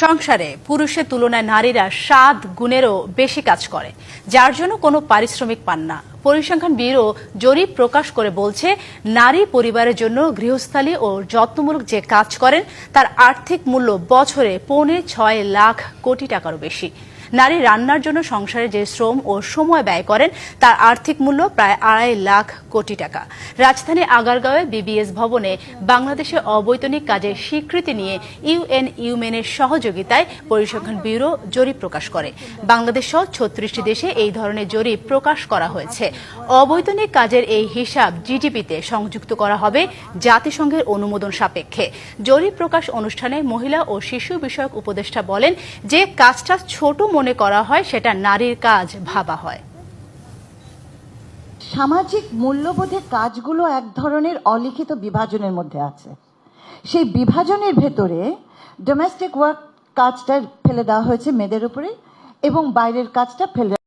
সংসারে পুরুষের তুলনায় নারীরা 7 গুণেরও বেশি কাজ করে, যার জন্য কোনো পারিশ্রমিক পান না। পরিসংখ্যান ব্যুরো জরিপ প্রকাশ করে বলছে, নারী পরিবারের জন্য গৃহস্থালী ও যত্নমূলক যে কাজ করেন তার আর্থিক মূল্য বছরে 6.25 লাখ কোটি টাকারও বেশি। নারী রান্নার জন্য সংসারে যে শ্রম ও সময় ব্যয় করেন তার আর্থিক মূল্য প্রায় 2.5 লাখ কোটি টাকা। রাজধানী আগারগাঁওয়ে বিবিএস ভবনে বাংলাদেশে অবৈতনিক কাজের স্বীকৃতি নিয়ে ইউএন ইউমেনের সহযোগিতায় পরিসংখ্যান ব্যুরো জরিপ প্রকাশ করে। বাংলাদেশ সহ 36টি দেশে এই ধরনের জরিপ প্রকাশ করা হয়েছে। অবৈতনিক কাজের এই হিসাব জিডিপিতে সংযুক্ত করা হবে জাতিসংঘের অনুমোদন সাপেক্ষে। জরিপ প্রকাশ অনুষ্ঠানে মহিলা ও শিশু বিষয়ক উপদেষ্টা বলেন, যে কাজটা ছোট মনে করা হয় সেটা নারীর কাজ ভাবা হয়। সামাজিক মূল্যবোধের কাজগুলো এক ধরনের অলিখিত বিভাজনের মধ্যে আছে। সেই বিভাজনের ভেতরে ডোমেস্টিক ওয়ার্ক কাজটা ফেলে দেওয়া হয়েছে মেয়েদের উপরে এবং বাইরের কাজটা ফেলে